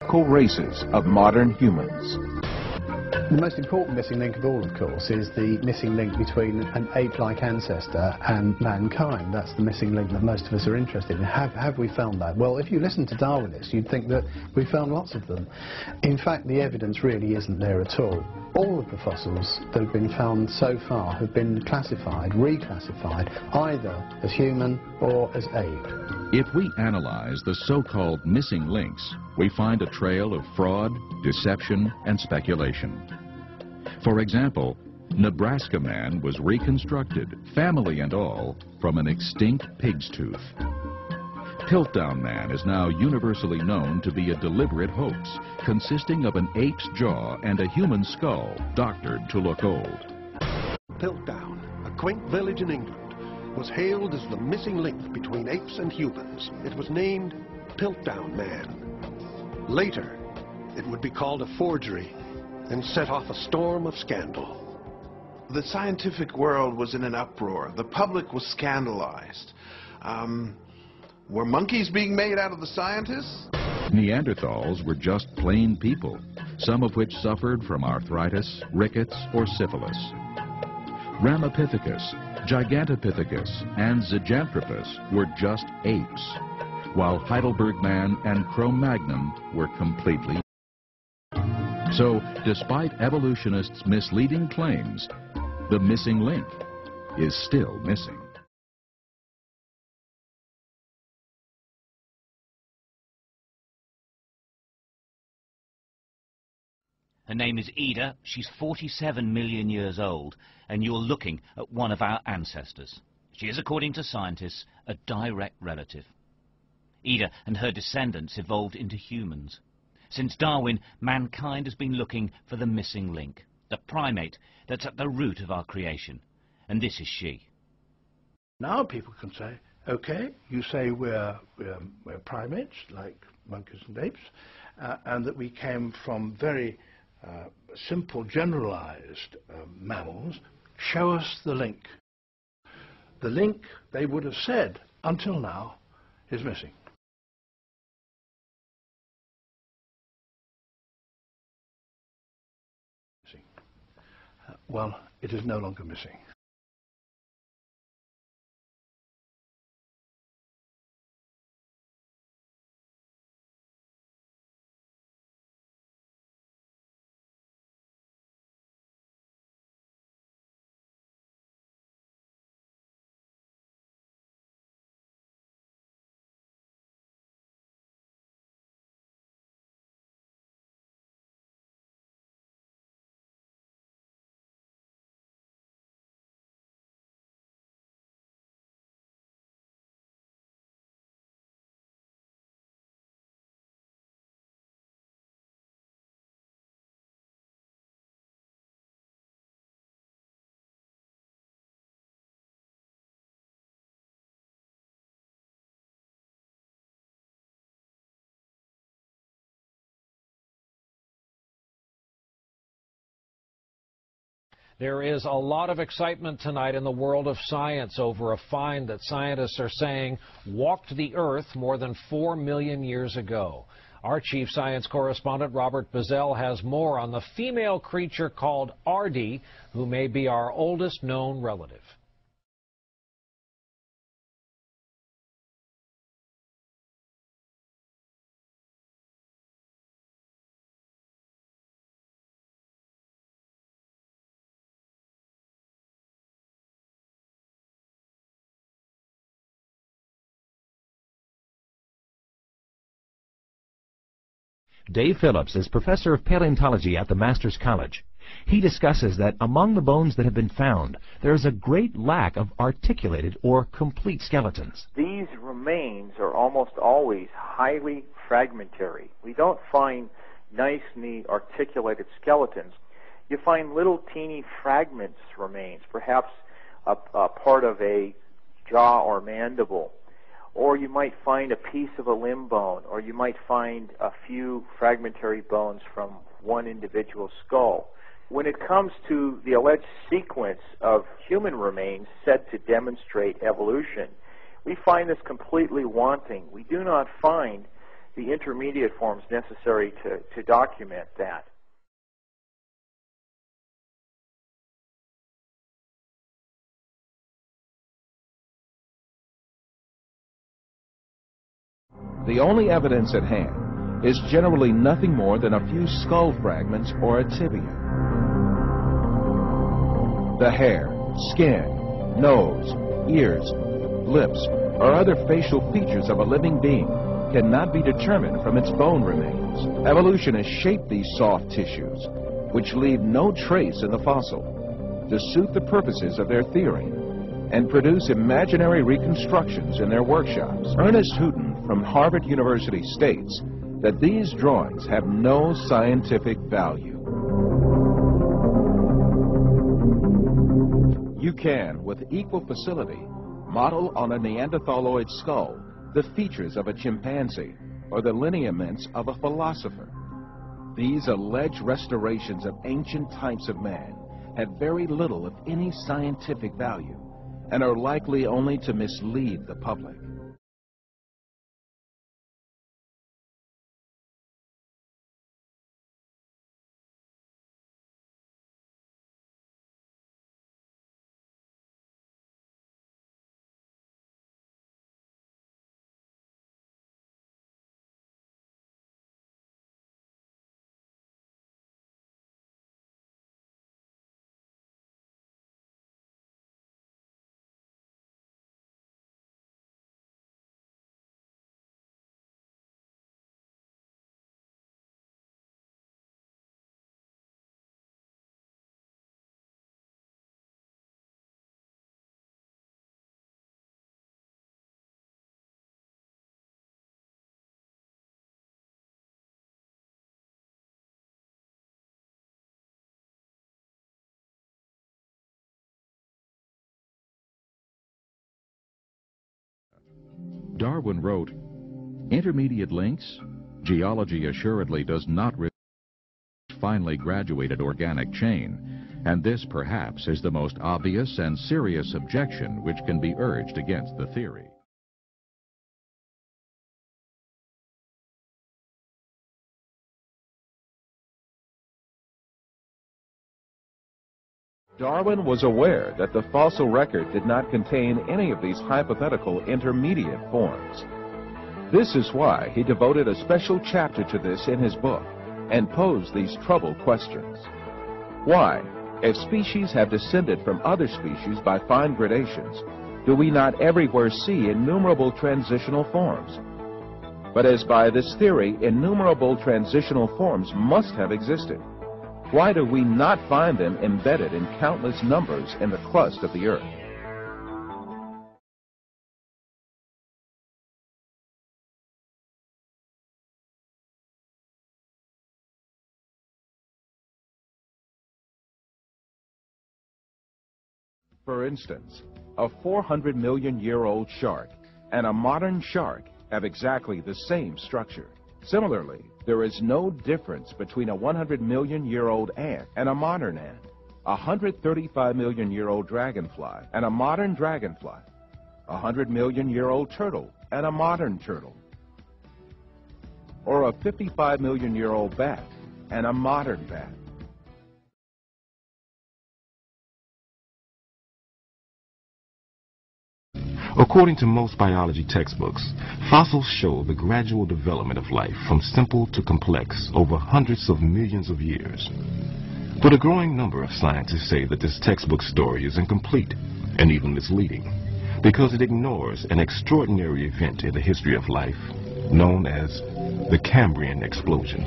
identical races of modern humans. The most important missing link of all, of course, is the missing link between an ape-like ancestor and mankind. That's the missing link that most of us are interested in. Have we found that? Well, if you listen to Darwinists, you'd think that we found lots of them. In fact, the evidence really isn't there at all. All of the fossils that have been found so far have been classified, reclassified, either as human or as ape. If we analyze the so-called missing links, we find a trail of fraud, deception, and speculation. For example, Nebraska man was reconstructed, family and all, from an extinct pig's tooth. Piltdown man is now universally known to be a deliberate hoax, consisting of an ape's jaw and a human skull, doctored to look old. Piltdown, a quaint village in England, was hailed as the missing link between apes and humans. It was named Piltdown Man. Later, it would be called a forgery and set off a storm of scandal. The scientific world was in an uproar. The public was scandalized. Were monkeys being made out of the scientists? Neanderthals were just plain people, some of which suffered from arthritis, rickets, or syphilis. Ramapithecus, Gigantopithecus, and Zyganthropus were just apes, while Heidelberg man and Cro-Magnon were completely. So, despite evolutionists' misleading claims, the missing link is still missing. Her name is Ida. She's 47 million years old, and you're looking at one of our ancestors. She is, according to scientists, a direct relative. Ida and her descendants evolved into humans. Since Darwin, mankind has been looking for the missing link, the primate that's at the root of our creation. And this is she. Now people can say, okay, you say we're primates, like monkeys and apes, and that we came from very simple, generalized mammals. Show us the link. The link, they would have said, until now, is missing. Well, it is no longer missing. There is a lot of excitement tonight in the world of science over a find that scientists are saying walked the Earth more than 4 million years ago. Our chief science correspondent, Robert Bazell, has more on the female creature called Ardi, who may be our oldest known relative. Dave Phillips is professor of paleontology at the Master's College. He discusses that among the bones that have been found, there is a great lack of articulated or complete skeletons. These remains are almost always highly fragmentary. We don't find nicely articulated skeletons. You find little teeny fragments remains, perhaps a part of a jaw or mandible. Or you might find a piece of a limb bone, or you might find a few fragmentary bones from one individual skull. When it comes to the alleged sequence of human remains said to demonstrate evolution, we find this completely wanting. We do not find the intermediate forms necessary to document that. The only evidence at hand is generally nothing more than a few skull fragments or a tibia. The hair, skin, nose, ears, lips, or other facial features of a living being cannot be determined from its bone remains. Evolution has shaped these soft tissues, which leave no trace in the fossil, to suit the purposes of their theory, and produce imaginary reconstructions in their workshops. Ernest Houghton from Harvard University states that these drawings have no scientific value. You can, with equal facility, model on a Neanderthaloid skull the features of a chimpanzee or the lineaments of a philosopher. These alleged restorations of ancient types of man have very little, if any, scientific value, and are likely only to mislead the public. Darwin wrote, "Intermediate links? Geology assuredly does not reveal finely graduated organic chain, and this perhaps is the most obvious and serious objection which can be urged against the theory." Darwin was aware that the fossil record did not contain any of these hypothetical intermediate forms. This is why he devoted a special chapter to this in his book and posed these troubled questions. Why, if species have descended from other species by fine gradations, do we not everywhere see innumerable transitional forms? But as by this theory, innumerable transitional forms must have existed, why do we not find them embedded in countless numbers in the crust of the earth? For instance, a 400-million-year-old shark and a modern shark have exactly the same structure. Similarly, there is no difference between a 100-million-year-old ant and a modern ant, a 135-million-year-old dragonfly and a modern dragonfly, a 100-million-year-old turtle and a modern turtle, or a 55-million-year-old bat and a modern bat. According to most biology textbooks, fossils show the gradual development of life from simple to complex over hundreds of millions of years. But a growing number of scientists say that this textbook story is incomplete and even misleading because it ignores an extraordinary event in the history of life known as the Cambrian explosion.